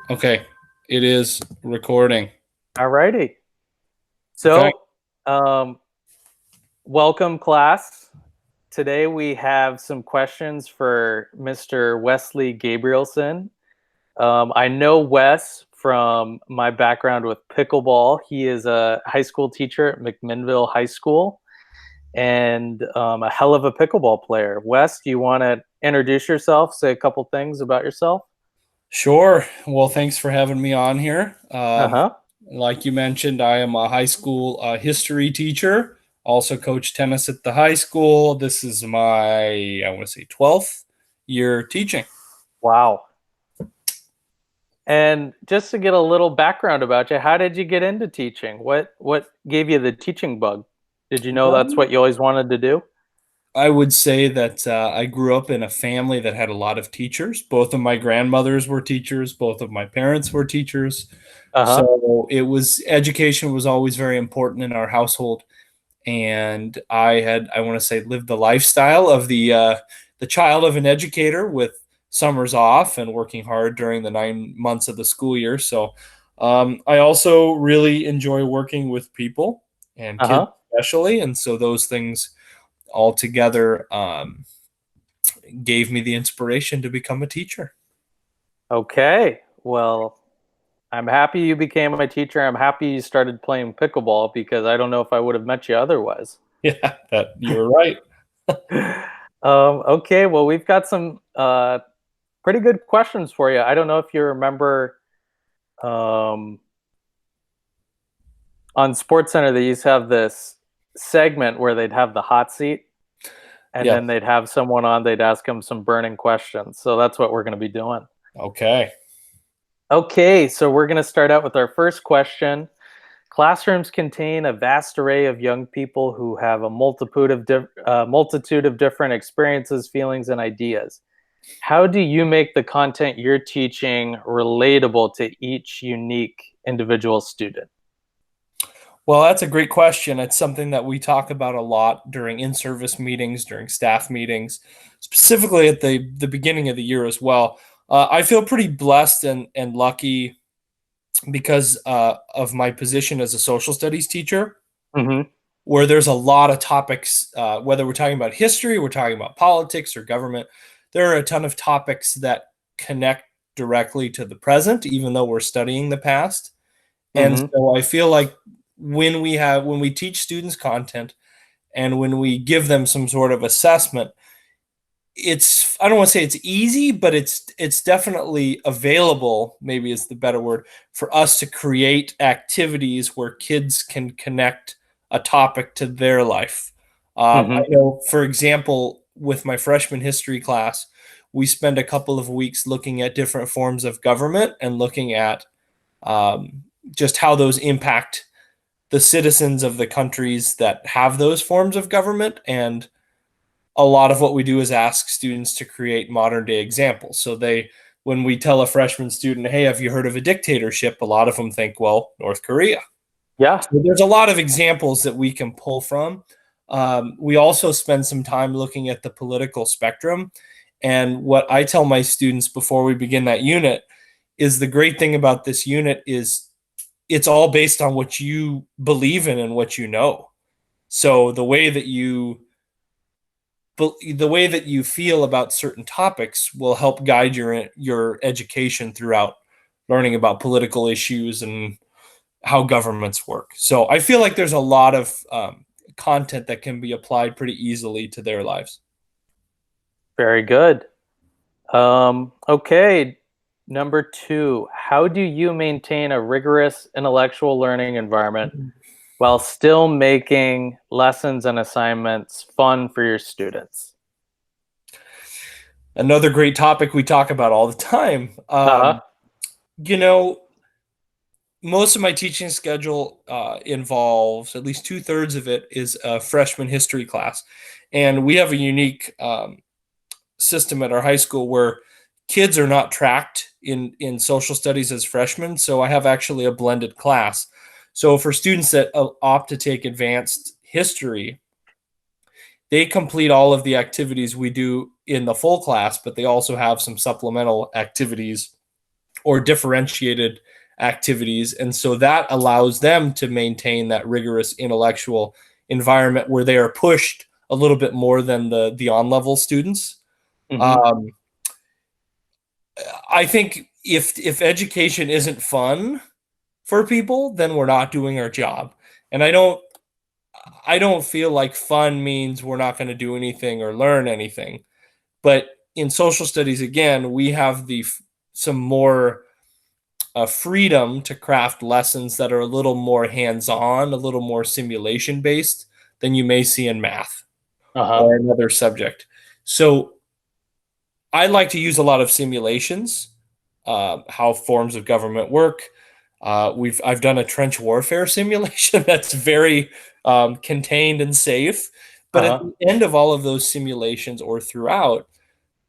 Okay, it is recording. All righty. Okay. So, um, welcome, class. Today we have some questions for Mr. Wesley Gabrielsen. I know Wes from my background with pickleball. He is a high school teacher at McMinnville High School and a hell of a pickleball player. Wes, do you want to introduce yourself, say a couple things about yourself? Sure. Well, thanks for having me on here. Uh huh. Like you mentioned, I am a high school history teacher. Also coach tennis at the high school. This is my, I want to say, 12th year teaching. Wow. And just to get a little background about you, how did you get into teaching? What gave you the teaching bug? Did you know that's Um, what you always wanted to do? I would say that I grew up in a family that had a lot of teachers. Both of my grandmothers were teachers. Both of my parents were teachers. Uh-huh. So education was always very important in our household. And I want to say, lived the lifestyle of the child of an educator with summers off and working hard during the 9 months of the school year. So I also really enjoy working with people and kids Uh-huh. especially, and so those things all together gave me the inspiration to become a teacher. Okay. Well, I'm happy you became a teacher. I'm happy you started playing pickleball because I don't know if I would have met you otherwise. Yeah, that you were right. Okay, well, we've got some pretty good questions for you. I don't know if you remember um, on SportsCenter, they used to have this segment where they'd have the hot seat and Yeah. then they'd have someone on, they'd ask them some burning questions. So that's what we're going to be doing. Okay. Okay, so we're going to start out with our first question. Classrooms contain a vast array of young people who have a multitude of different experiences, feelings, and ideas. How do you make the content you're teaching relatable to each unique individual student? Well, that's a great question. It's something that we talk about a lot during in-service meetings, during staff meetings, specifically at the beginning of the year as well. I feel pretty blessed and lucky because of my position as a social studies teacher, Mm-hmm. where there's a lot of topics, whether we're talking about history, we're talking about politics or government. There are a ton of topics that connect directly to the present, even though we're studying the past. And Mm-hmm. so I feel like when we teach students content and when we give them some sort of assessment, it's, I don't want to say it's easy, but it's definitely available, maybe is the better word, for us to create activities where kids can connect a topic to their life. I Mm-hmm. know, for example, with my freshman history class, we spend a couple of weeks looking at different forms of government and looking at um, just how those impact the citizens of the countries that have those forms of government. And a lot of what we do is ask students to create modern day examples. So when we tell a freshman student, hey, have you heard of a dictatorship? A lot of them think, well, North Korea. Yeah. So there's a lot of examples that we can pull from. We also spend some time looking at the political spectrum. And what I tell my students before we begin that unit is the great thing about this unit is it's all based on what you believe in and what you know. So the way that you feel about certain topics will help guide your education throughout learning about political issues and how governments work. So I feel like there's a lot of content that can be applied pretty easily to their lives. Very good. Okay. Number two, how do you maintain a rigorous intellectual learning environment while still making lessons and assignments fun for your students? Another great topic we talk about all the time. Uh-huh. You know, most of my teaching schedule involves at least two-thirds of it is a freshman history class. And we have a unique system at our high school where kids are not tracked in social studies as freshmen. So I have actually a blended class. So for students that opt to take advanced history, they complete all of the activities we do in the full class, but they also have some supplemental activities or differentiated activities. And so that allows them to maintain that rigorous intellectual environment where they are pushed a little bit more than the on-level students. Mm-hmm. I think if education isn't fun for people, then we're not doing our job. And I don't feel like fun means we're not going to do anything or learn anything. But in social studies, again, we have some more freedom to craft lessons that are a little more hands-on, a little more simulation-based than you may see in math Uh-huh. or another subject. So I like to use a lot of simulations, how forms of government work. I've done a trench warfare simulation that's very contained and safe. But at Uh-huh. the end of all of those simulations or throughout,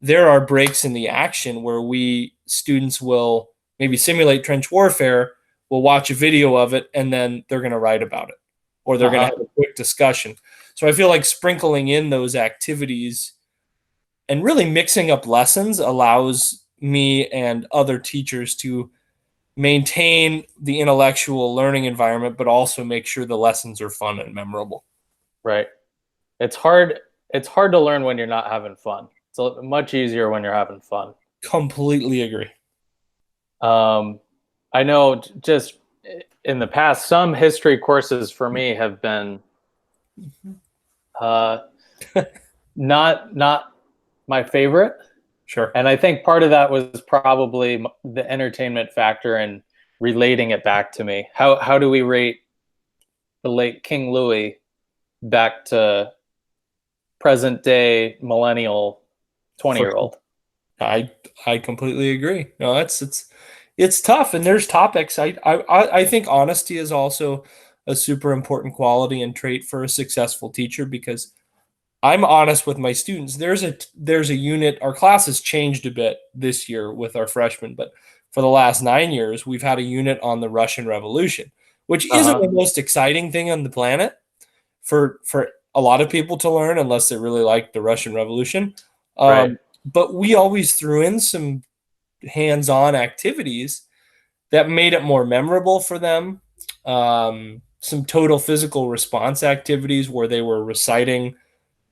there are breaks in the action where we students will maybe simulate trench warfare, we'll watch a video of it, and then they're going to write about it, or they're going to Uh-huh. have a quick discussion. So I feel like sprinkling in those activities and really mixing up lessons allows me and other teachers to maintain the intellectual learning environment, but also make sure the lessons are fun and memorable. Right. It's hard. It's hard to learn when you're not having fun. It's much easier when you're having fun. Completely agree. I know just in the past, some history courses for me have been uh, not my favorite, Sure. and I think part of that was probably the entertainment factor and relating it back to me. How do we rate the late King Louis back to present day millennial 20-year-old? I completely agree. No, it's tough, and there's topics. I think honesty is also a super important quality and trait for a successful teacher because I'm honest with my students. There's a unit. Our class has changed a bit this year with our freshmen, but for the last 9 years, we've had a unit on the Russian Revolution, which isn't Uh-huh. the most exciting thing on the planet for a lot of people to learn unless they really like the Russian Revolution. Right. But we always threw in some hands-on activities that made it more memorable for them. Some total physical response activities where they were reciting,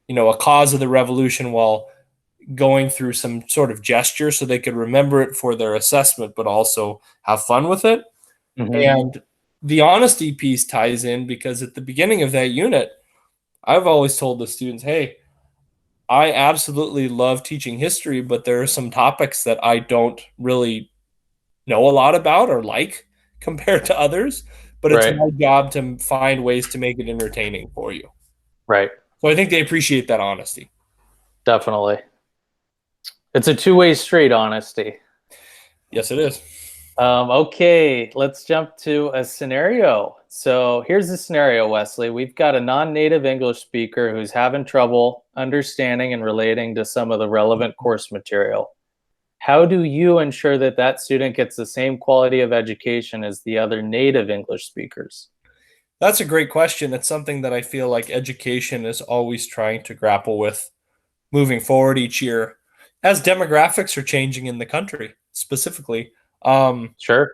a cause of the revolution while going through some sort of gesture so they could remember it for their assessment, but also have fun with it. Mm-hmm. And the honesty piece ties in because at the beginning of that unit, I've always told the students, hey, I absolutely love teaching history, but there are some topics that I don't really know a lot about or like compared to others. But it's Right. my job to find ways to make it entertaining for you. Right. So I think they appreciate that honesty. Definitely. It's a two-way street, honesty. Yes, it is. Okay, let's jump to a scenario. So here's the scenario, Wesley. We've got a non-native English speaker who's having trouble understanding and relating to some of the relevant course material. How do you ensure that that student gets the same quality of education as the other native English speakers? That's a great question. It's something that I feel like education is always trying to grapple with moving forward each year as demographics are changing in the country specifically. Um, Sure.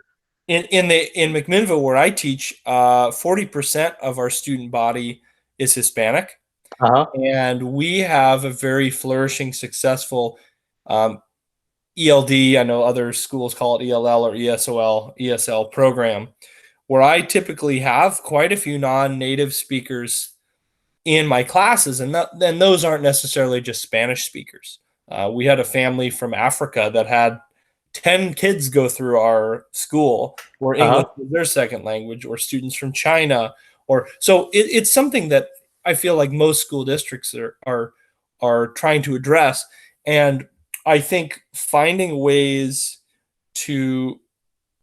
in McMinnville where I teach, 40% of our student body is Hispanic, Uh-huh. and we have a very flourishing, successful ELD. I know other schools call it ELL or ESL program, where I typically have quite a few non-native speakers in my classes, and then those aren't necessarily just Spanish speakers. We had a family from Africa that had 10 kids go through our school where English Uh-huh. was their second language, or students from China, or so it's something that I feel like most school districts are trying to address. And I think finding ways to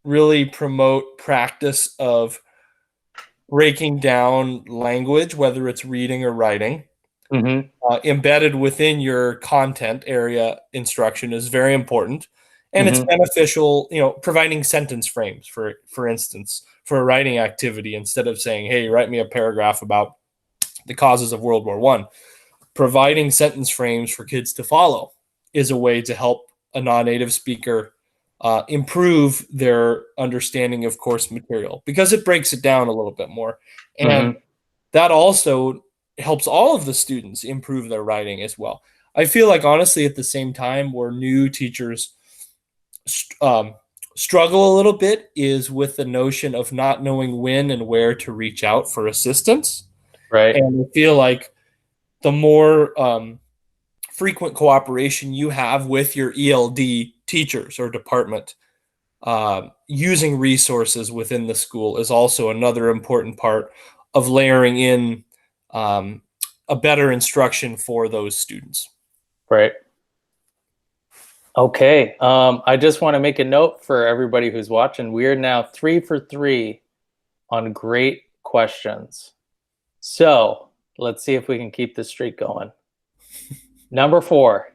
really promote practice of breaking down language, whether it's reading or writing, Mm-hmm. embedded within your content area instruction is very important. And it's Mm-hmm. beneficial, providing sentence frames, for instance, for a writing activity, instead of saying, hey, write me a paragraph about the causes of World War I. Providing sentence frames for kids to follow is a way to help a non-native speaker improve their understanding of course material because it breaks it down a little bit more. And that also helps all of the students improve their writing as well. I feel like honestly at the same time where new teachers struggle a little bit is with the notion of not knowing when and where to reach out for assistance. Right. And I feel like the more frequent cooperation you have with your ELD teachers or department, using resources within the school is also another important part of layering in a better instruction for those students. Right. Okay. I just want to make a note for everybody who's watching. We are now 3 for 3 on great questions. So let's see if we can keep this streak going. Number 4.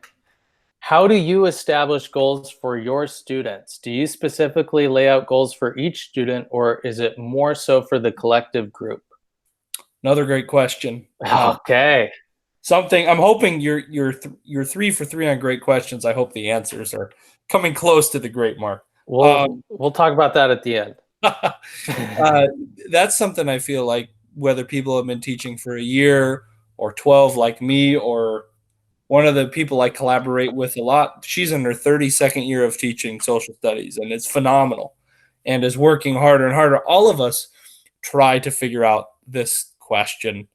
How do you establish goals for your students? Do you specifically lay out goals for each student, or is it more so for the collective group? Another great question. Okay. Something I'm hoping you're 3 for 3 on great questions. I hope the answers are coming close to the great mark. We'll talk about that at the end. That's something I feel like whether people have been teaching for a year or 12 like me, or one of the people I collaborate with a lot, she's in her 32nd year of teaching social studies, and it's phenomenal and is working harder and harder. All of us try to figure out this question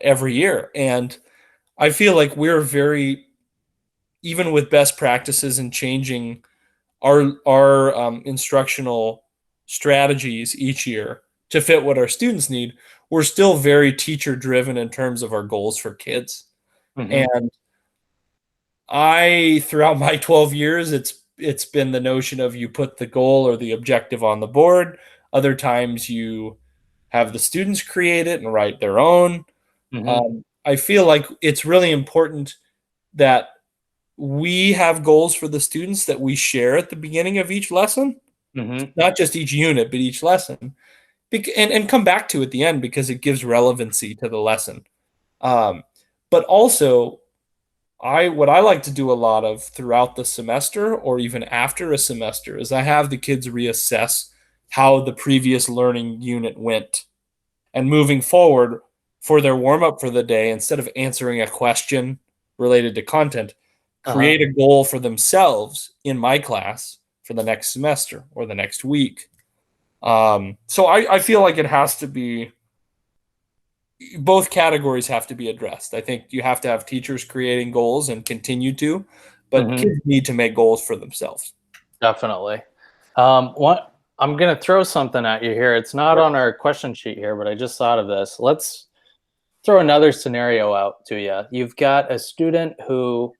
every year. And I feel like we're very, even with best practices and changing our instructional strategies each year to fit what our students need, we're still very teacher driven in terms of our goals for kids. And throughout my 12 years, it's been the notion of you put the goal or the objective on the board. Other times you have the students create it and write their own. I feel like it's really important that we have goals for the students that we share at the beginning of each lesson, not just each unit, but each lesson, and come back to at the end because it gives relevancy to the lesson. But also, what I like to do a lot of throughout the semester or even after a semester is I have the kids reassess how the previous learning unit went. And moving forward for their warm-up for the day, instead of answering a question related to content, create a goal for themselves in my class for the next semester or the next week. So I feel like it has to be, both categories have to be addressed. I think you have to have teachers creating goals and continue to, but kids need to make goals for themselves. Definitely. I'm going to throw something at you here. It's not on our question sheet here, but I just thought of this. Let's throw another scenario out to you. You've got a student who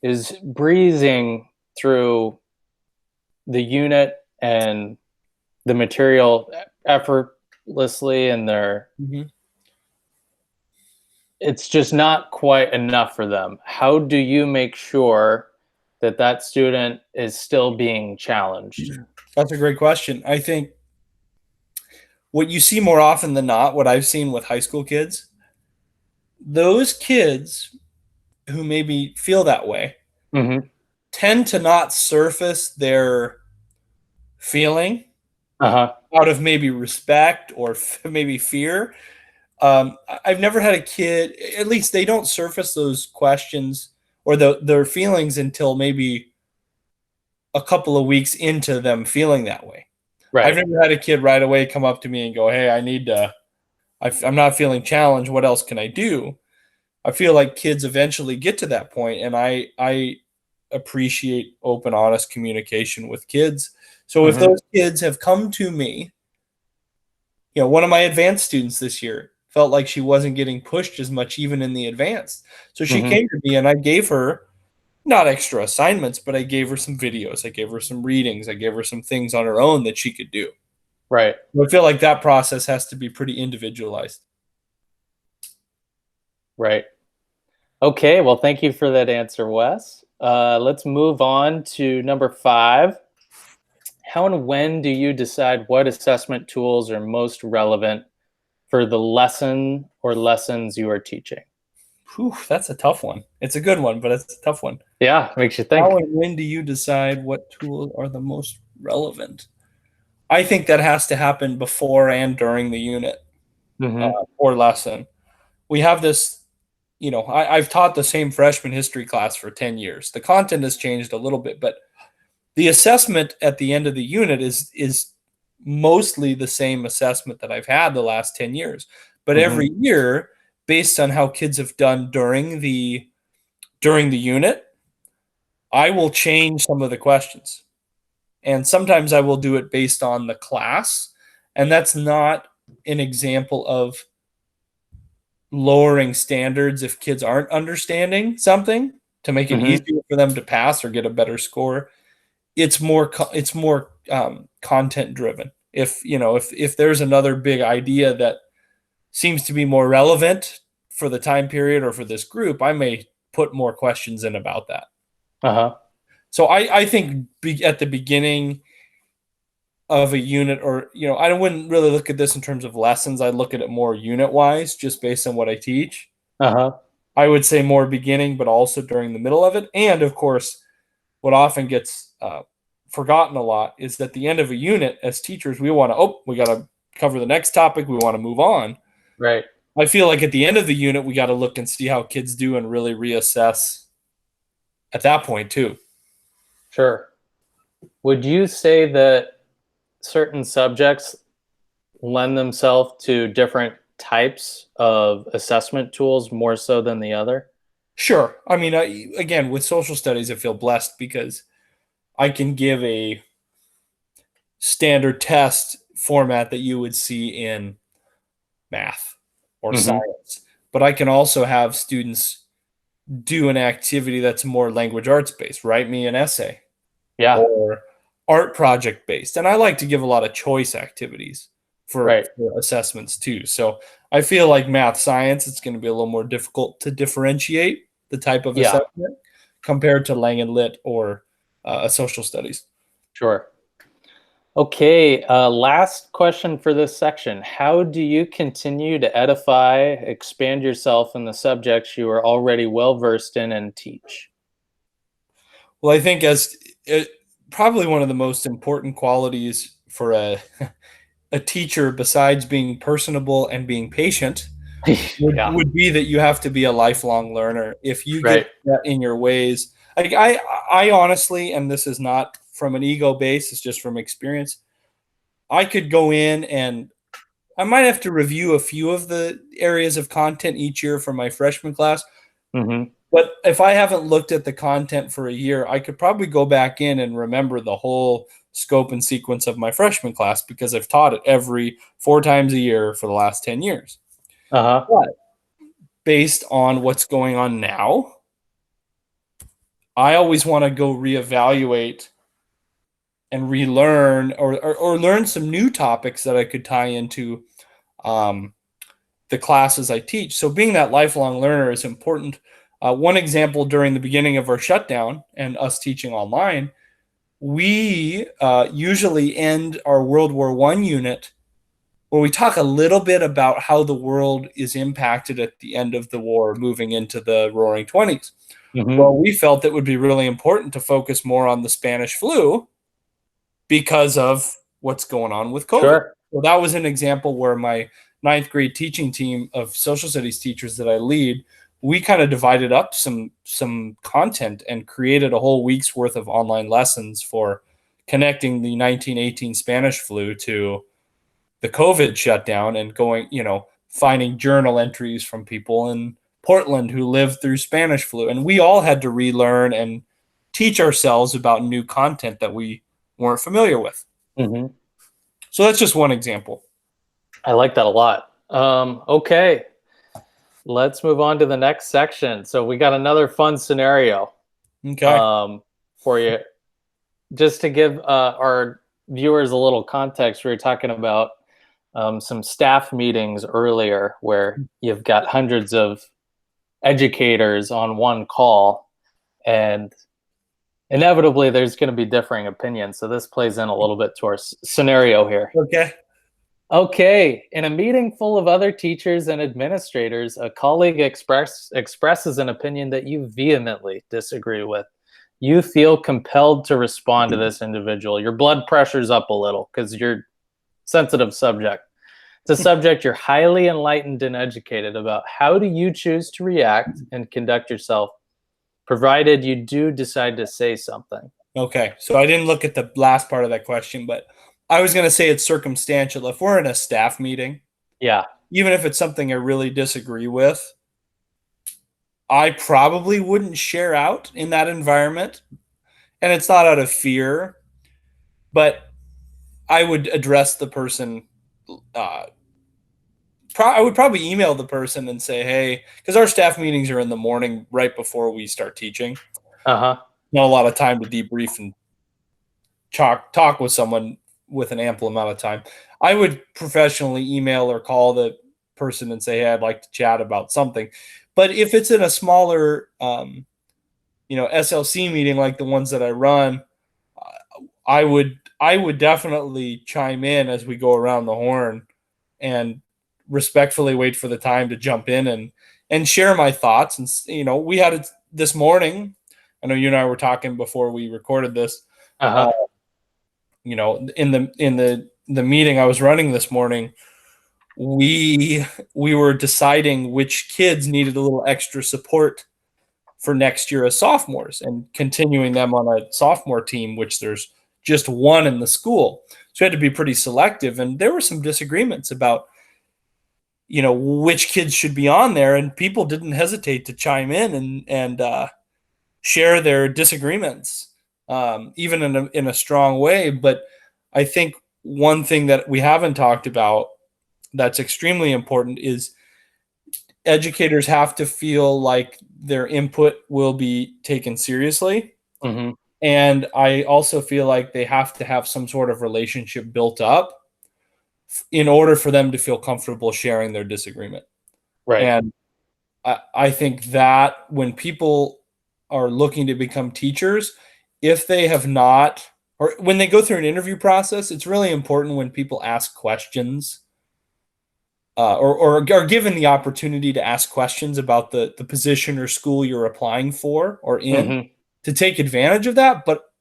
is breezing through the unit and the material effortlessly, and it's just not quite enough for them. How do you make sure that that student is still being challenged? That's a great question. I think what you see more often than not, what I've seen with high school kids, those kids who maybe feel that way tend to not surface their feeling out of maybe respect or maybe fear. I've never had a kid, at least they don't surface those questions or their feelings until maybe a couple of weeks into them feeling that way. Right. I've never had a kid right away come up to me and go, "Hey, I'm not feeling challenged. What else can I do?" I feel like kids eventually get to that point, and I appreciate open, honest communication with kids. So if those kids have come to me, one of my advanced students this year felt like she wasn't getting pushed as much even in the advanced. So she came to me and I gave her not extra assignments, but I gave her some videos. I gave her some readings. I gave her some things on her own that she could do. Right. I feel like that process has to be pretty individualized. Right. Okay. Well, thank you for that answer, Wes. Let's move on to number 5. How and when do you decide what assessment tools are most relevant for the lesson or lessons you are teaching? Whew, that's a tough one. It's a good one, but it's a tough one. Yeah, makes you think. How and when do you decide what tools are the most relevant? I think that has to happen before and during the unit Mm-hmm. or lesson. We have this, I've taught the same freshman history class for 10 years. The content has changed a little bit, but the assessment at the end of the unit is mostly the same assessment that I've had the last 10 years. But Mm-hmm. every year, based on how kids have done during the unit, I will change some of the questions. And sometimes I will do it based on the class. And that's not an example of lowering standards if kids aren't understanding something to make it Mm-hmm. easier for them to pass or get a better score. It's more content driven. If there's another big idea that seems to be more relevant for the time period or for this group, I may put more questions in about that. Uh-huh. So I think at the beginning of a unit, or I wouldn't really look at this in terms of lessons. I'd look at it more unit wise, just based on what I teach. Uh-huh. I would say more beginning, but also during the middle of it. And of course, what often gets forgotten a lot is that at the end of a unit, as teachers, we got to cover the next topic. We want to move on. Right. I feel like at the end of the unit, we got to look and see how kids do and really reassess at that point too. Sure. Would you say that certain subjects lend themselves to different types of assessment tools more so than the other? Sure. I mean, again, with social studies, I feel blessed because I can give a standard test format that you would see in math or Mm-hmm. science, but I can also have students do an activity that's more language arts based, write me an essay Yeah. or art project based. And I like to give a lot of choice activities for Right. assessments too. So I feel like math science, it's going to be a little more difficult to differentiate the type of Yeah. assessment compared to Lang and Lit or social studies. Sure. Okay, last question for this section. How do you continue to edify, expand yourself in the subjects you are already well versed in and teach? Well, I think probably one of the most important qualities for a teacher, besides being personable and being patient, Yeah, would be that you have to be a lifelong learner. If you get right. that in your ways, I honestly, and this is not from an ego base, it's just from experience. I could go in and I might have to review a few of the areas of content each year for my freshman class. Mm-hmm. But if I haven't looked at the content for a year, I could probably go back in and remember the whole scope and sequence of my freshman class because I've taught it every 4 times a year for the last 10 years. Uh-huh. But based on what's going on now, I always want to go reevaluate and relearn or learn some new topics that I could tie into the classes I teach. So being that lifelong learner is important. One example during the beginning of our shutdown and us teaching online, we usually end our World War I unit where we talk a little bit about how the world is impacted at the end of the war, moving into the Roaring 20s. Mm-hmm. Well, we felt it would be really important to focus more on the Spanish flu because of what's going on with COVID. Sure. So that was an example where my ninth grade teaching team of social studies teachers that I lead, we kind of divided up some content and created a whole week's worth of online lessons for connecting the 1918 Spanish flu to the COVID shutdown and going, finding journal entries from people in Portland who lived through Spanish flu. And we all had to relearn and teach ourselves about new content that we weren't familiar with. Mm-hmm. So that's just one example. I like that a lot. Okay, let's move on to the next section. So we got another fun scenario Okay. for you. Just to give our viewers a little context, we were talking about some staff meetings earlier where you've got hundreds of educators on one call, and inevitably there's going to be differing opinions. So this plays in a little bit to our scenario here. Okay. Okay, in a meeting full of other teachers and administrators, a colleague expresses an opinion that you vehemently disagree with. You feel compelled to respond to this individual. Your blood pressure's up a little because you're sensitive subject. It's a subject you're highly enlightened and educated about. How do you choose to react and conduct yourself, provided you do decide to say something? Okay, so I didn't look at the last part of that question, but I was going to say it's circumstantial. If we're in a staff meeting, Yeah. even if it's something I really disagree with, I probably wouldn't share out in that environment. And it's not out of fear, but I would address the person. I would probably email the person and say, hey, because our staff meetings are in the morning right before we start teaching. Uh-huh. Not a lot of time to debrief and talk with someone with an ample amount of time. I would professionally email or call the person and say, hey, I'd like to chat about something. But if it's in a smaller, SLC meeting like the ones that I run, I would definitely chime in as we go around the horn and respectfully wait for the time to jump in and share my thoughts. And we had it this morning. I know you and I were talking before we recorded this. Uh-huh. In the meeting I was running this morning, we were deciding which kids needed a little extra support for next year as sophomores and continuing them on a sophomore team, which there's just one in the school. So we had to be pretty selective. And there were some disagreements about, which kids should be on there. And people didn't hesitate to chime in and share their disagreements, even in a strong way. But I think one thing that we haven't talked about that's extremely important is educators have to feel like their input will be taken seriously. Mm-hmm. And I also feel like they have to have some sort of relationship built up in order for them to feel comfortable sharing their disagreement. Right. And I think that when people are looking to become teachers, if they have not, or when they go through an interview process, it's really important when people ask questions or are given the opportunity to ask questions about the position or school you're applying for or in, Mm-hmm. to take advantage of that. But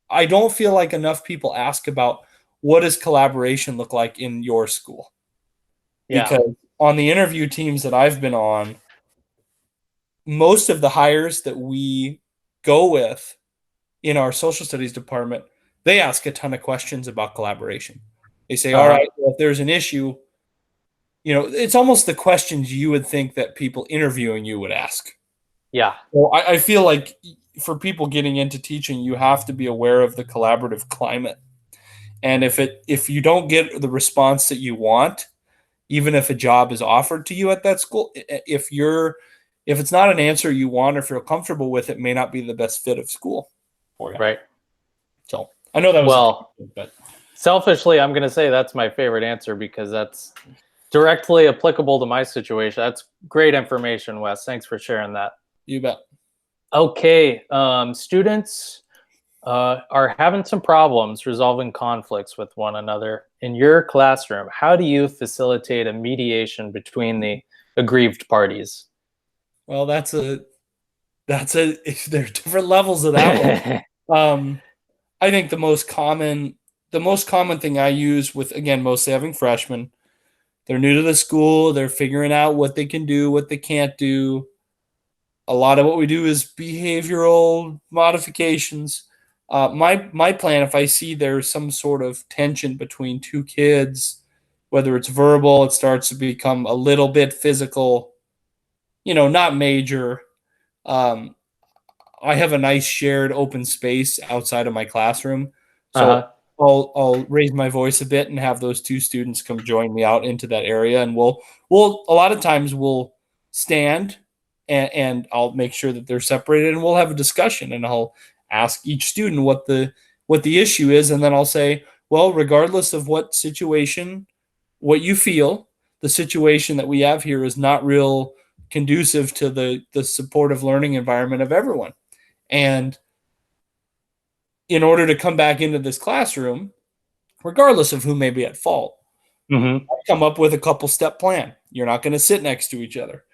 I don't feel like enough people ask about what does collaboration look like in your school? Yeah. Because on the interview teams that I've been on, most of the hires that we go with in our social studies department, they ask a ton of questions about collaboration. They say, all right, well, if there's an issue, it's almost the questions you would think that people interviewing you would ask. Yeah. Well, I feel like for people getting into teaching, you have to be aware of the collaborative climate. And if you don't get the response that you want, even if a job is offered to you at that school, if it's not an answer you want or feel comfortable with, it may not be the best fit of school for you. Right. So I know that was well, but selfishly, I'm going to say that's my favorite answer because that's directly applicable to my situation. That's great information, Wes. Thanks for sharing that. You bet. Okay. Students are having some problems resolving conflicts with one another. In your classroom, how do you facilitate a mediation between the aggrieved parties? Well, there are different levels of that one. I think the most common thing I use with, again, mostly having freshmen, they're new to the school, they're figuring out what they can do, what they can't do. A lot of what we do is behavioral modifications. My plan, if I see there's some sort of tension between two kids, whether it's verbal, it starts to become a little bit physical, not major. I have a nice shared open space outside of my classroom. So I'll raise my voice a bit and have those two students come join me out into that area. And we'll a lot of times we'll stand and I'll make sure that they're separated and we'll have a discussion and I'll ask each student what the issue is. And then I'll say, well, regardless of what you feel, the situation that we have here is not real conducive to the supportive learning environment of everyone. And in order to come back into this classroom, regardless of who may be at fault, Mm-hmm. Come up with a couple step plan. You're not going to sit next to each other.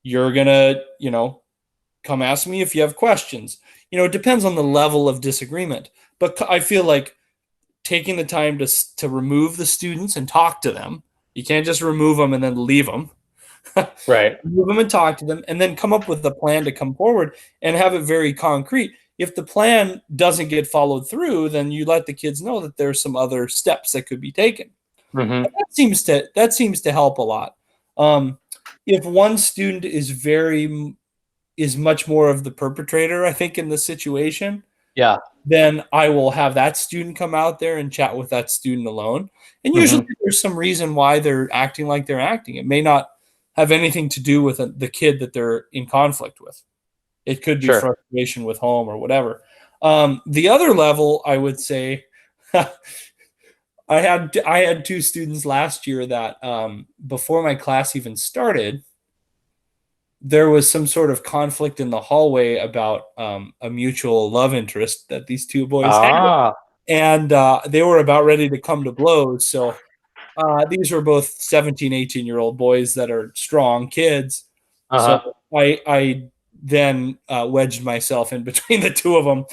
You're going to, come ask me if you have questions. It depends on the level of disagreement. But I feel like taking the time to remove the students and talk to them. You can't just remove them and then leave them. Right. Remove them and talk to them, and then come up with a plan to come forward and have it very concrete. If the plan doesn't get followed through, then you let the kids know that there's some other steps that could be taken. Mm-hmm. That seems to help a lot. If one student is much more of the perpetrator, I think, in the situation, Yeah. then I will have that student come out there and chat with that student alone. And usually there's some reason why they're acting like they're acting. It may not have anything to do with the kid that they're in conflict with. It could be frustration with home or whatever. The other level, I would say, I had two students last year that before my class even started, there was some sort of conflict in the hallway about a mutual love interest that these two boys had, and they were about ready to come to blows. So these were both 17, 18-year-old boys that are strong kids. So I then wedged myself in between the two of them,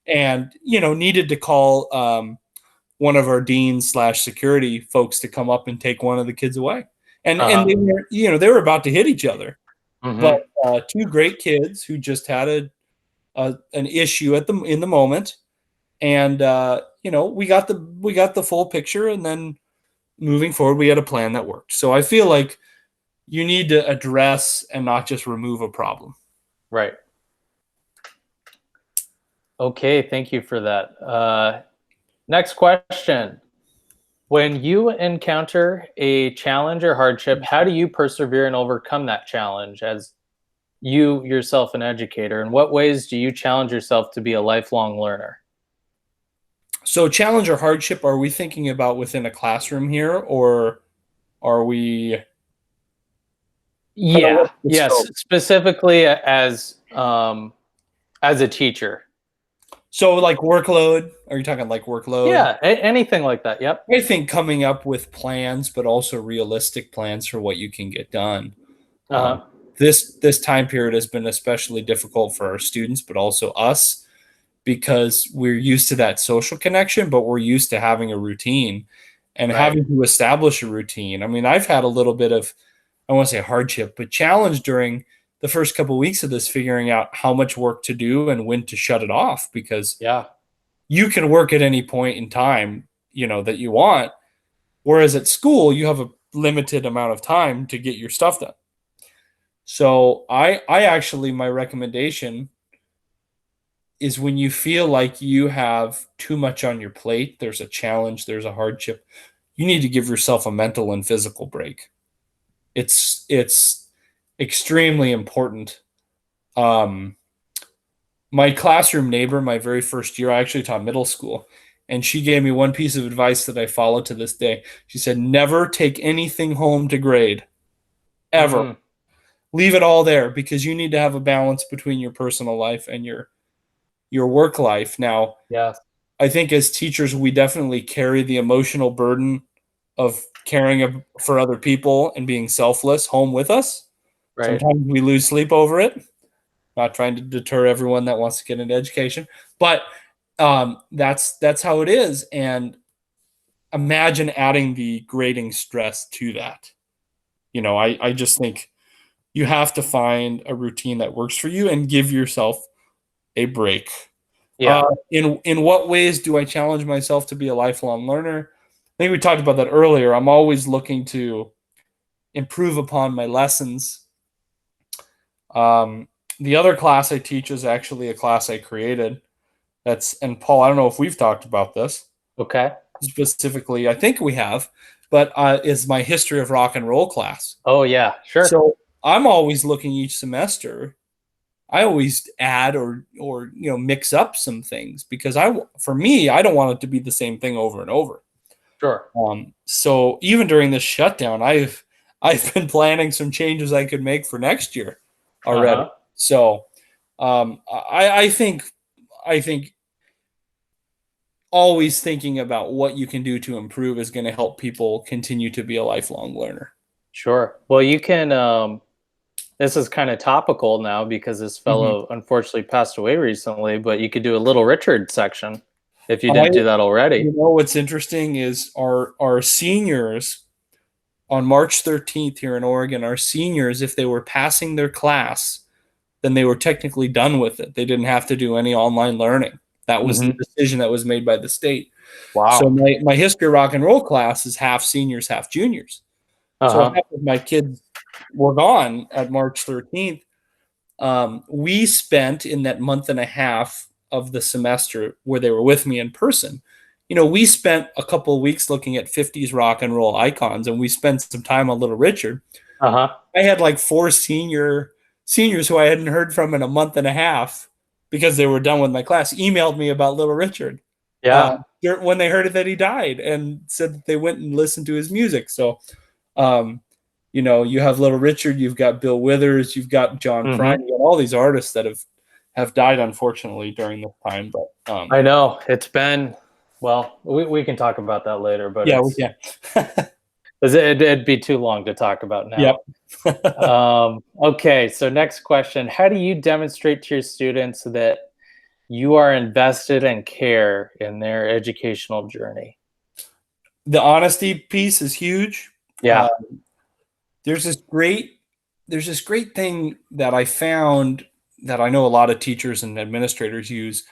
and needed to call one of our deans / security folks to come up and take one of the kids away. And they were about to hit each other. But two great kids who just had an issue in the moment, and we got the full picture, and then moving forward we had a plan that worked. So I feel like you need to address and not just remove a problem. Right. Okay, thank you for that. Next question. When you encounter a challenge or hardship, how do you persevere and overcome that challenge as you yourself an educator? In what ways do you challenge yourself to be a lifelong learner? So challenge or hardship, are we thinking about within a classroom here, or are we? Yeah, yes, specifically as a teacher. So like workload, are you talking like workload? Yeah, anything like that. Yep. I think coming up with plans, but also realistic plans for what you can get done. This time period has been especially difficult for our students, but also us, because we're used to that social connection, but we're used to having a routine and having to establish a routine. I mean, I've had a little bit of, I won't say hardship, but challenge during the first couple of weeks of this, figuring out how much work to do and when to shut it off, because you can work at any point in time, that you want. Whereas at school, you have a limited amount of time to get your stuff done. So I actually, my recommendation is, when you feel like you have too much on your plate, there's a challenge, there's a hardship, you need to give yourself a mental and physical break. It's extremely important. My classroom neighbor, my very first year, I actually taught middle school, and she gave me one piece of advice that I follow to this day. She said, never take anything home to grade, ever. Leave it all there, because you need to have a balance between your personal life and your work life. Now, I think as teachers, we definitely carry the emotional burden of caring for other people and being selfless home with us. Sometimes we lose sleep over it. Not trying to deter everyone that wants to get into education, but that's how it is. And imagine adding the grading stress to that. I just think you have to find a routine that works for you and give yourself a break. In what ways do I challenge myself to be a lifelong learner? I think we talked about that earlier. I'm always looking to improve upon my lessons. The other class I teach is actually a class I created. And Paul, I don't know if we've talked about this. Okay. Specifically, I think we have, but is my history of rock and roll class. Oh yeah, sure. So I'm always looking each semester. I always add or mix up some things, because for me, I don't want it to be the same thing over and over. Sure. So even during this shutdown, I've been planning some changes I could make for next year already. So I think always thinking about what you can do to improve is going to help people continue to be a lifelong learner. Sure. Well, you can, this is kind of topical now because this Mhm. fellow unfortunately passed away recently, but you could do a Little Richard section if you I, didn't do that already. what's interesting is our seniors on March 13th here in Oregon, our seniors, if they were passing their class, then they were technically done with it. They didn't have to do any online learning. That was the Hmm. decision that was made by the state. So Wow. my history rock and roll class is half seniors, half juniors. So Uh-huh. half of my kids were gone at March 13th. We spent in that month and a half of the semester where they were with me in person. We spent a couple of weeks looking at 50s rock and roll icons, and we spent some time on Little Richard. Uh-huh. I had like four seniors who I hadn't heard from in a month and a half because they were done with my class, emailed me about Little Richard Yeah. when they heard that he died, and said that they went and listened to his music. So, um, you have Little Richard, you've got Bill Withers, you've got John Prine, Hmm. you got all these artists that have died unfortunately during this time. But I know it's been, well, we can talk about that later, but yeah, we can. it'd be too long to talk about Yep. now. Okay, so next question. How do you demonstrate to your students that you are invested and care in their educational journey? The honesty piece is huge. Yeah. There's this great thing that I found that I know a lot of teachers and administrators use,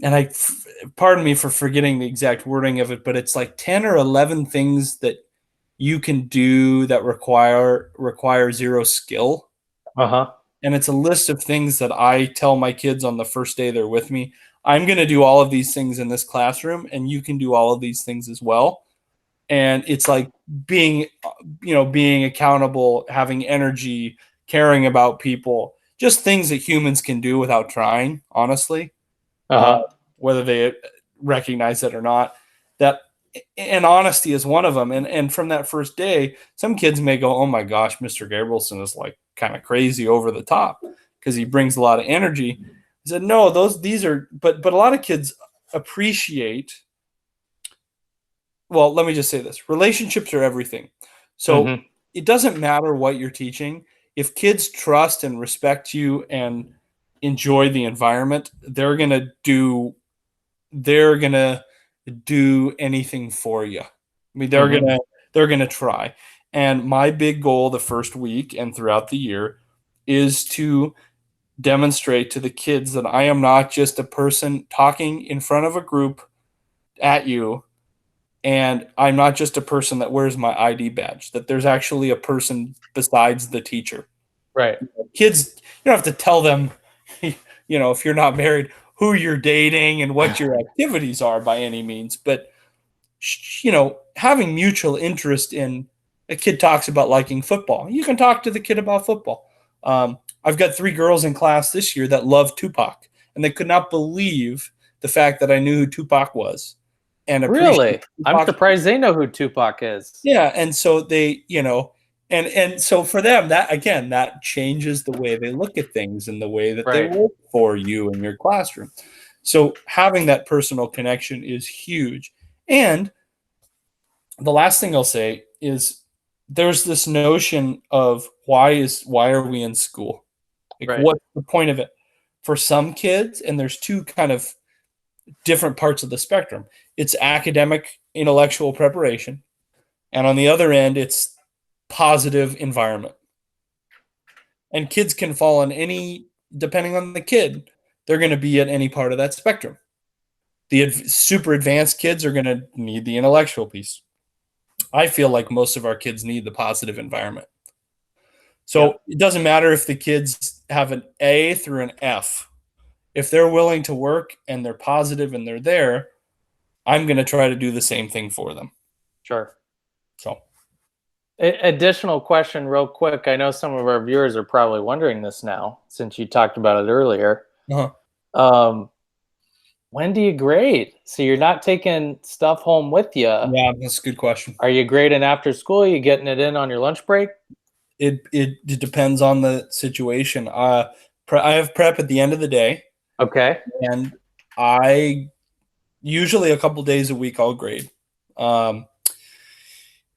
and pardon me for forgetting the exact wording of it, but it's like 10 or 11 things that you can do that require zero skill. Uh-huh. And it's a list of things that I tell my kids on the first day they're with me. I'm going to do all of these things in this classroom, and you can do all of these things as well. And it's like being accountable, having energy, caring about people, just things that humans can do without trying, honestly, uh, Uh-huh. whether they recognize it or not. That and honesty is one of them. And from that first day, some kids may go, "Oh my gosh, Mr. Gabrielsen is like kind of crazy over the top because he brings a lot of energy." I said, "No, these are but a lot of kids appreciate." Well, let me just say this. Relationships are everything. So Hmm. it doesn't matter what you're teaching. If kids trust and respect you and enjoy the environment, they're gonna do anything for you. I mean, they're Hmm. gonna they're gonna try. And my big goal the first week and throughout the year is to demonstrate to the kids that I am not just a person talking in front of a group at you, and I'm not just a person that wears my ID badge, that there's actually a person besides the teacher. Right. Kids, you don't have to tell them, if you're not married, who you're dating and what your activities are by any means, but having mutual interest in a kid talks about liking football. You can talk to the kid about football. I've got 3 girls in class this year that love Tupac, and they could not believe the fact that I knew who Tupac was and appreciate Really? I'm Tupac. surprised they know who Tupac is. Yeah, and so and so for them, that again, that changes the way they look at things and the way that they Right. work for you in your classroom. So having that personal connection is huge. And the last thing I'll say is there's this notion of why are we in school? Like, Right. what's the point of it? For some kids, and there's two kind of different parts of the spectrum. It's academic intellectual preparation, and on the other end, it's positive environment. And kids can fall on any, depending on the kid, they're going to be at any part of that spectrum. The super advanced kids are going to need the intellectual piece. I feel like most of our kids need the positive environment. So Yep. it doesn't matter if the kids have an A through an F. If they're willing to work and they're positive and they're there, I'm going to try to do the same thing for them. Sure. So, Additional question, real quick. I know some of our viewers are probably wondering this now, since you talked about it earlier. uh-huh. Um, when do you grade? So you're not taking stuff home with you. Yeah, that's a good question. Are you grading after school? Are you getting it in on your lunch break? It depends on the situation. I have prep at the end of the day, Okay. and I usually a couple days a week I'll grade.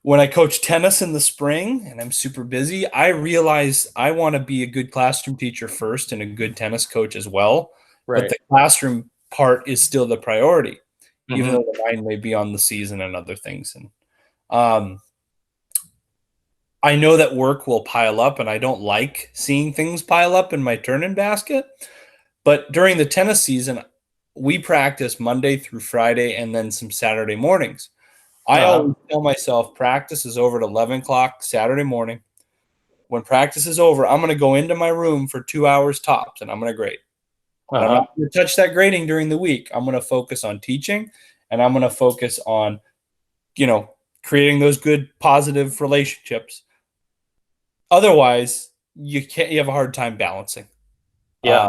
When I coach tennis in the spring and I'm super busy, I realize I want to be a good classroom teacher first and a good tennis coach as well. But Right. the classroom part is still the priority, even Mm-hmm. though the mind may be on the season and other things. And um, I know that work will pile up, and I don't like seeing things pile up in my turn-in basket. But during the tennis season, we practice Monday through Friday and then some Saturday mornings. I Uh-huh. always tell myself practice is over at 11 o'clock Saturday morning. When practice is over, I'm going to go into my room for 2 hours tops, and I'm going to grade. And I'm Uh-huh. not going to touch that grading during the week. I'm going to focus on teaching, and I'm going to focus on, creating those good positive relationships. Otherwise, you have a hard time balancing. Yeah.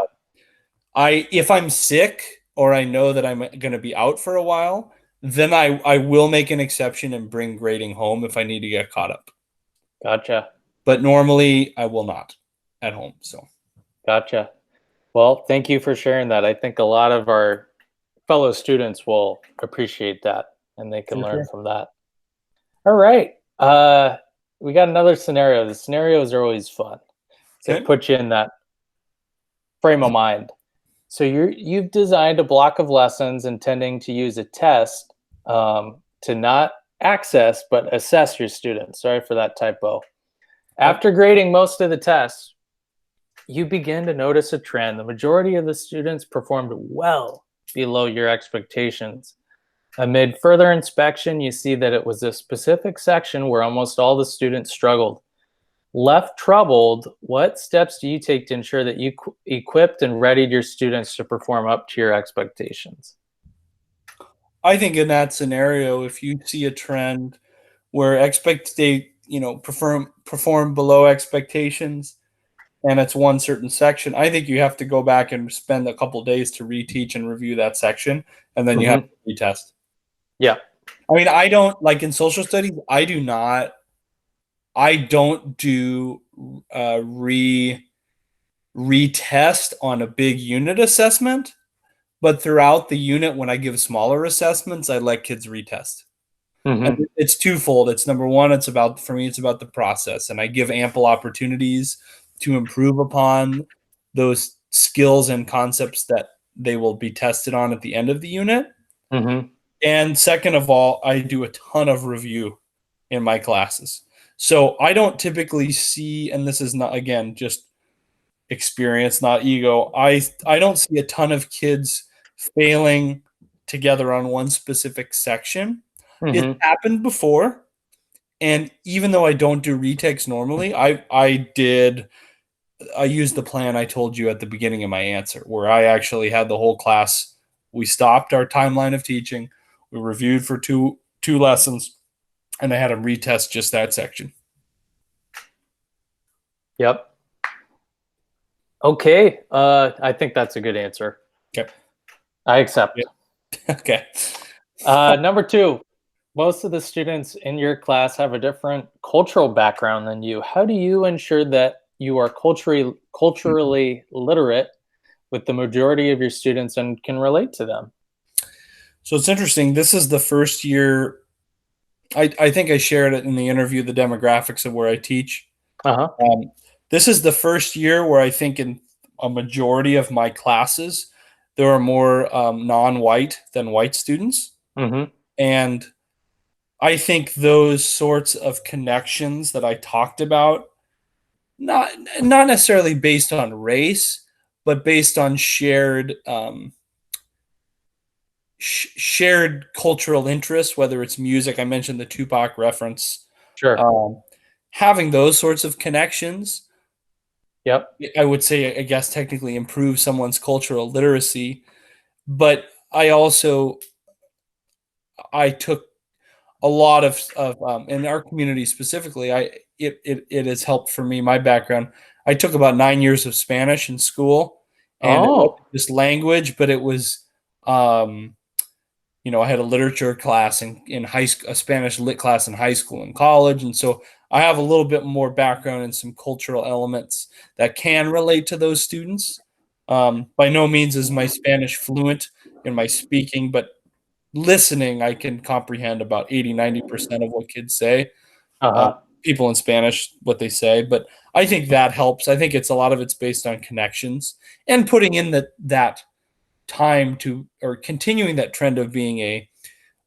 Uh, if I'm sick or I know that I'm going to be out for a while, then I will make an exception and bring grading home if I need to get caught up. Gotcha. But normally I will not at home. So Gotcha. Well, thank you for sharing that. I think a lot of our fellow students will appreciate that and they can for learn sure. from that. All right. We got another scenario. The scenarios are always fun. So Okay. it puts you in that frame of mind. So you've designed a block of lessons intending to use a test to not access but assess your students. Sorry for that typo. After grading most of the tests, you begin to notice a trend. The majority of the students performed well below your expectations. Amid further inspection, you see that it was a specific section where almost all the students struggled. Left troubled, what steps do you take to ensure that you equipped and readied your students to perform up to your expectations? I think in that scenario, if you see a trend where perform below expectations and it's one certain section, I think you have to go back and spend a couple days to reteach and review that section, and then you have to retest. Yeah. I mean, I don't like in social studies, I don't do retest on a big unit assessment, but throughout the unit when I give smaller assessments, I let kids retest. And Mm-hmm. it's twofold. It's number one, it's about the process, and I give ample opportunities to improve upon those skills and concepts that they will be tested on at the end of the unit. Mm-hmm. And second of all, I do a ton of review in my classes. So I don't typically see, and this is not, again, just experience, not ego. I don't see a ton of kids failing together on one specific section. It's Mm-hmm. happened before, and even though I don't do retakes normally, I used the plan I told you at the beginning of my answer, where I actually had the whole class. We stopped our timeline of teaching. We reviewed for two lessons, and I had them retest just that section. Yep. Okay. I think that's a good answer. Okay. I accept. Yep. Okay. Number two, most of the students in your class have a different cultural background than you. How do you ensure that you are culturally literate with the majority of your students and can relate to them? So it's interesting. This is the first year. I think I shared it in the interview, the demographics of where I teach. Uh-huh. This is the first year where I think in a majority of my classes, there are more non-white than white students. Mm-hmm. And I think those sorts of connections that I talked about, not necessarily based on race, but based on shared cultural interests, whether it's music. I mentioned the Tupac reference. Sure. Having those sorts of connections, Yep. I would say, I guess, technically improve someone's cultural literacy. But I took a lot of in our community specifically, it has helped for me, my background. I took about 9 years of Spanish in school, and it Oh. wasn't just language, but it was, I had a literature class in high school, a Spanish lit class in high school and college. And so I have a little bit more background in some cultural elements that can relate to those students. By no means is my Spanish fluent in my speaking, but listening, I can comprehend about 80-90% of what kids say. Uh-huh. People in Spanish, what they say, but I think that helps. I think a lot of it's based on connections and putting in that time to, or continuing that trend of being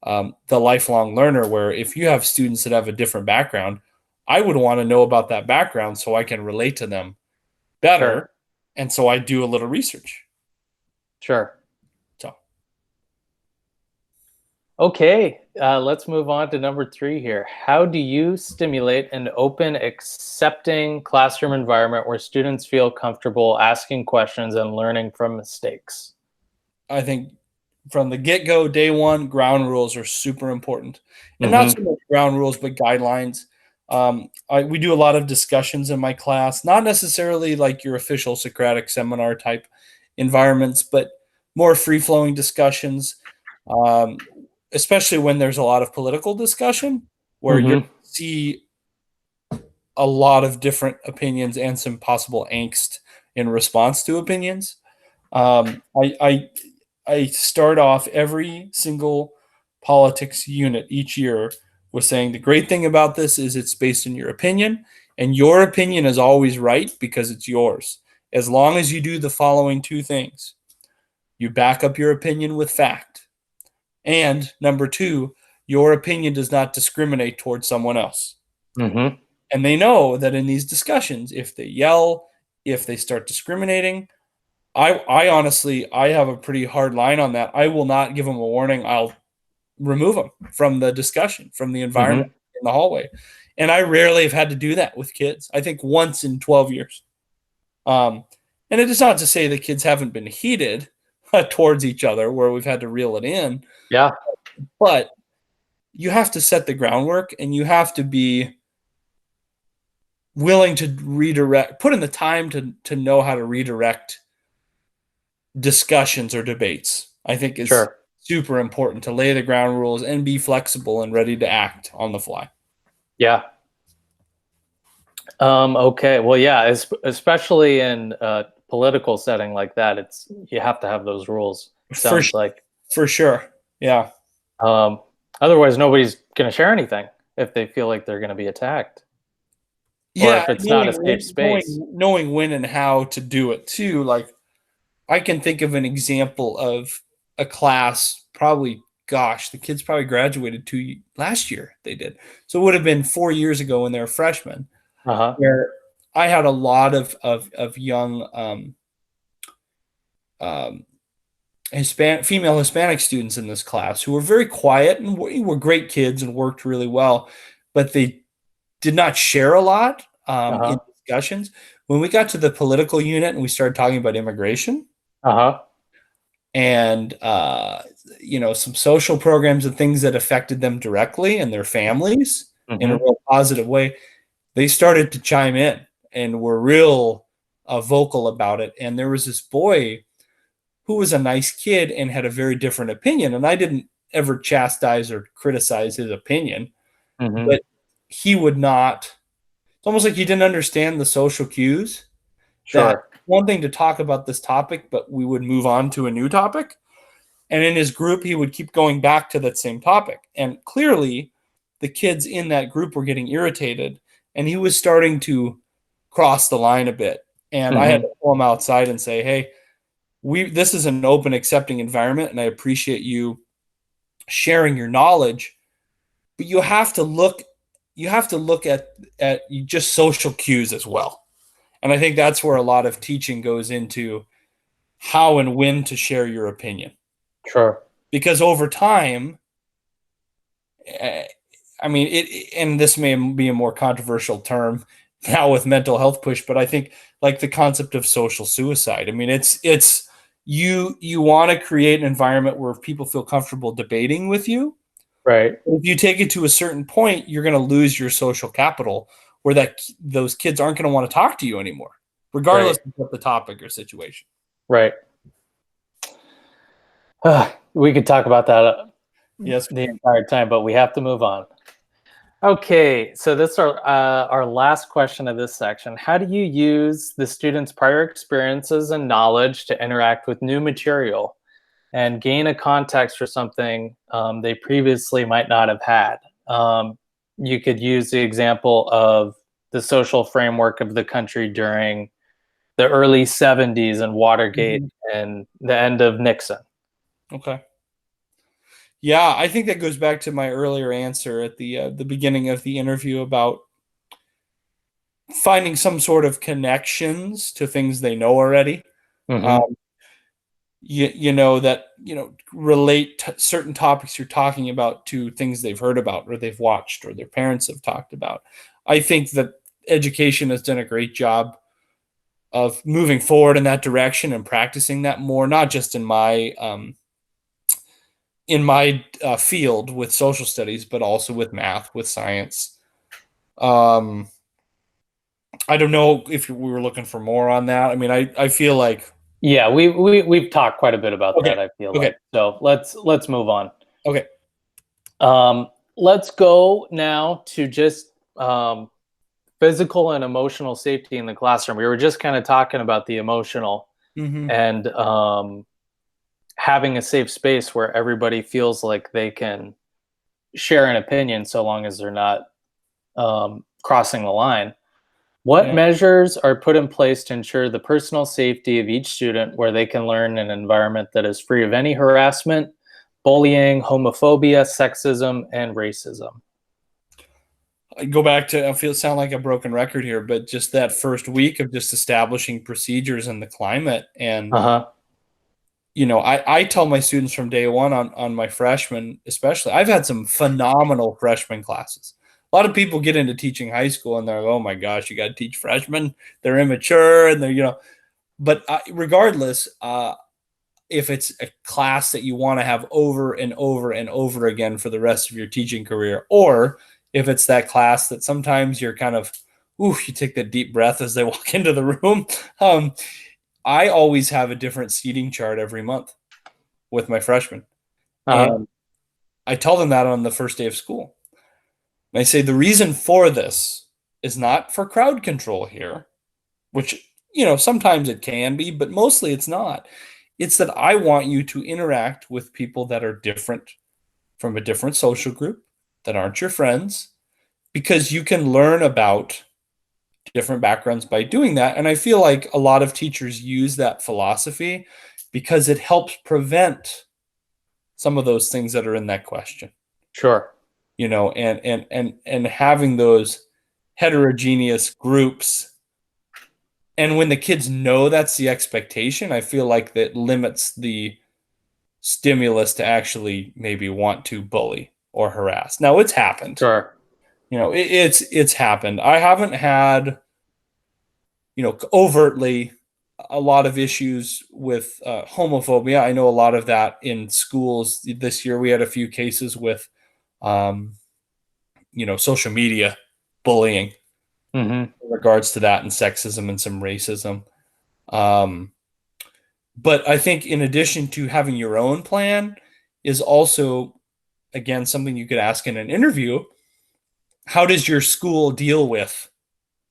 the lifelong learner, where if you have students that have a different background, I would want to know about that background so I can relate to them better. Sure. And so I do a little research. Sure. So, Okay, let's move on to number 3 here. How do you stimulate an open, accepting classroom environment where students feel comfortable asking questions and learning from mistakes? I think from the get-go, day one, ground rules are super important. And not Mm-hmm. so much ground rules, but guidelines. We do a lot of discussions in my class, not necessarily like your official Socratic seminar type environments, but more free-flowing discussions, um, especially when there's a lot of political discussion where you Mm-hmm. see a lot of different opinions and some possible angst in response to opinions. I start off every single politics unit each year with saying the great thing about this is it's based on your opinion, and your opinion is always right because it's yours. As long as you do the following two things: you back up your opinion with fact, and number two, your opinion does not discriminate towards someone else. Mm-hmm. And they know that in these discussions, if they yell, if they start discriminating, I honestly, I have a pretty hard line on that. I will not give them a warning. I'll remove them from the discussion, from the environment Mm-hmm. in the hallway. And I rarely have had to do that with kids. I think once in 12 years. Um, and it is not to say the kids haven't been heated towards each other where we've had to reel it in, Yeah. but you have to set the groundwork and you have to be willing to redirect, put in the time to know how to redirect discussions or debates. I think is Sure. super important to lay the ground rules and be flexible and ready to act on the fly. Yeah. Okay. Well, yeah, especially in a political setting like that, you have to have those rules. For Sounds like. for sure. Yeah. Um, Otherwise, nobody's going to share anything if they feel like they're going to be attacked, or Yeah, if it's not a safe knowing space. knowing when and how to do it too. Like I can think of an example of a class, probably, gosh, the kids probably graduated last year. They did. So it would have been 4 years ago when they were freshmen, Uh huh. where I had a lot of young um, female Hispanic students in this class who were very quiet and were great kids and worked really well, but they did not share a lot Uh in huh. discussions. When we got to the political unit and we started talking about immigration Uh huh. and some social programs and things that affected them directly and their families in a Mm-hmm. real positive way, they started to chime in and were real vocal about it. And there was this boy who was a nice kid and had a very different opinion. And I didn't ever chastise or criticize his opinion, Mm-hmm. but he would not. It's almost like he didn't understand the social cues that Sure. one thing to talk about this topic, but we would move on to a new topic. And in his group, he would keep going back to that same topic. And clearly, the kids in that group were getting irritated, and he was starting to cross the line a bit. And I had Mm-hmm. to pull him outside and say, "Hey, this is an open, accepting environment, and I appreciate you sharing your knowledge, but you have to look at just social cues as well." And I think that's where a lot of teaching goes into how and when to share your opinion, Sure. because over time, eh, I mean, and this may be a more controversial term now with mental health push, but I think like the concept of social suicide. I mean, it's you want to create an environment where people feel comfortable debating with you. Right. If you take it to a certain point, you're going to lose your social capital, where those kids aren't going to want to talk to you anymore, regardless Right. of what the topic or situation. Right. We could talk about that Yes. the entire time, but we have to move on. Okay, so this is our last question of this section. How do you use the students' prior experiences and knowledge to interact with new material? and gain a context for something they previously might not have had. You could use the example of the social framework of the country during the early 70s and Watergate and the end of Nixon. Okay. Yeah, I think that goes back to my earlier answer at the beginning of the interview about finding some sort of connections to things they know already. Relate certain topics you're talking about to things they've heard about or they've watched or their parents have talked about. I think that education has done a great job of moving forward in that direction and practicing that more, not just in my field with social studies, but also with math, with science. I don't know if we were looking for more on that. I mean, I feel like, yeah, we've talked quite a bit about that. I feel like, so let's move on. Okay. Let's go now to just physical and emotional safety in the classroom. We were just kind of talking about the emotional and having a safe space where everybody feels like they can share an opinion so long as they're not crossing the line. What measures are put in place to ensure the personal safety of each student where they can learn in an environment that is free of any harassment, bullying, homophobia, sexism, and racism? I go back to, sound like a broken record here, but just that first week of just establishing procedures in the climate. And, I tell my students from day one on my freshmen, especially, I've had some phenomenal freshman classes. A lot of people get into teaching high school and they're like, oh my gosh, you got to teach freshmen. They're immature and they're, but regardless, if it's a class that you want to have over and over and over again for the rest of your teaching career, or if it's that class that sometimes you're kind of, you take that deep breath as they walk into the room. I always have a different seating chart every month with my freshmen. And I tell them that on the first day of school. And I say, the reason for this is not for crowd control here, which, sometimes it can be, but mostly it's not. It's that I want you to interact with people that are different from a different social group, that aren't your friends, because you can learn about different backgrounds by doing that. And I feel like a lot of teachers use that philosophy because it helps prevent some of those things that are in that question. Sure. And having those heterogeneous groups. And when the kids know that's the expectation, I feel like that limits the stimulus to actually maybe want to bully or harass. Now, it's happened. Sure. It's happened. I haven't had, overtly a lot of issues with homophobia. I know a lot of that in schools. This year we had a few cases with, social media bullying in regards to that, and sexism and some racism. But I think in addition to having your own plan is also, again, something you could ask in an interview. How does your school deal with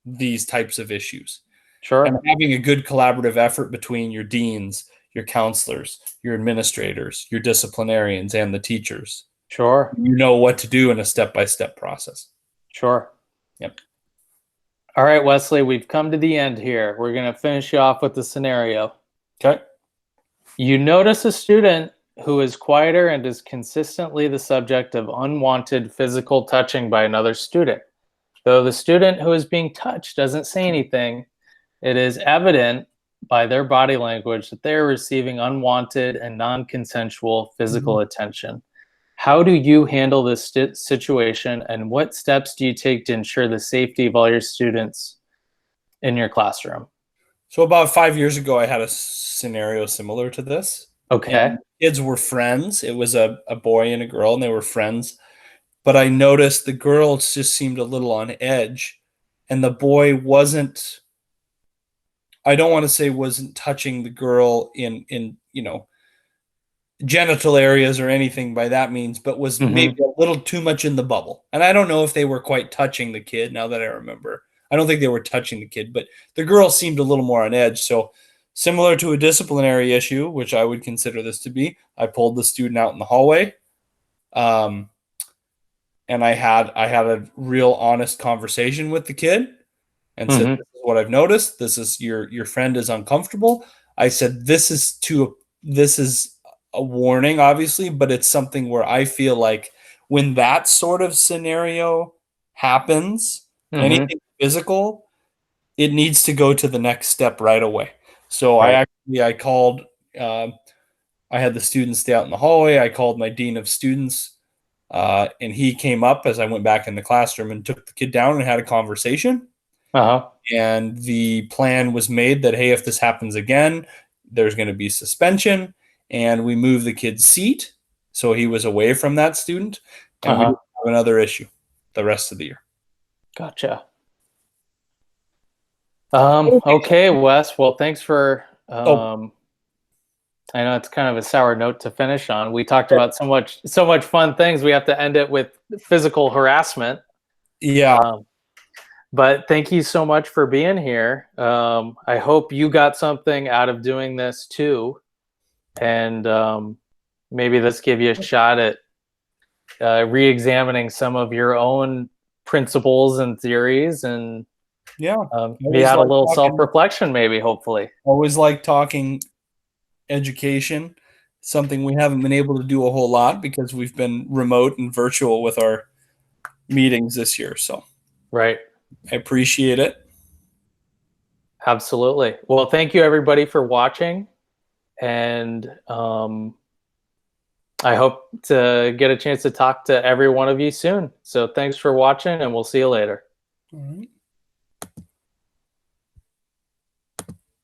these types of issues? Sure. And having a good collaborative effort between your deans, your counselors, your administrators, your disciplinarians, and the teachers. Sure. You know what to do in a step-by-step process. Sure. Yep. All right, Wesley, we've come to the end here. We're going to finish you off with the scenario. Okay. You notice a student who is quieter and is consistently the subject of unwanted physical touching by another student. Though the student who is being touched doesn't say anything, it is evident by their body language that they are receiving unwanted and non-consensual physical attention. How do you handle this situation, and what steps do you take to ensure the safety of all your students in your classroom? So about 5 years ago, I had a scenario similar to this. Okay. And kids were friends. It was a boy and a girl, and they were friends. But I noticed the girl just seemed a little on edge, and the boy wasn't, I don't want to say wasn't touching the girl in genital areas or anything by that means, but was maybe a little too much in the bubble. And I don't know if they were quite touching the kid, now that I remember. I don't think they were touching the kid, but the girl seemed a little more on edge. So similar to a disciplinary issue, which I would consider this to be. I pulled the student out in the hallway, and I had a real honest conversation with the kid and said, Mm-hmm. "This is what I've noticed. This is your friend is uncomfortable." I said, this is a warning, obviously, but it's something where I feel like when that sort of scenario happens, Mm-hmm. anything physical, it needs to go to the next step right away. So Right. I called. Um, I had the students stay out in the hallway. I called my dean of students, and he came up as I went back in the classroom and took the kid down and had a conversation. Uh-huh. And the plan was made that, hey, if this happens again, there's going to be suspension. And we moved the kid's seat so he was away from that student, and we Uh-huh. didn't have another issue the rest of the year. Gotcha. Okay, Wes. Well, thanks for Oh, I know it's kind of a sour note to finish on. We talked about so much fun things. We have to end it with physical harassment. yeah. Um, but thank you so much for being here. I hope you got something out of doing this too, and maybe this give you a shot at re-examining some of your own principles and theories, and Yeah. you had a little self-reflection, maybe, hopefully. Always like talking education, something we haven't been able to do a whole lot because we've been remote and virtual with our meetings this year. So Right. I appreciate it. Absolutely. Well, thank you everybody for watching, and I hope to get a chance to talk to every one of you soon. So thanks for watching, and we'll see you later. All right.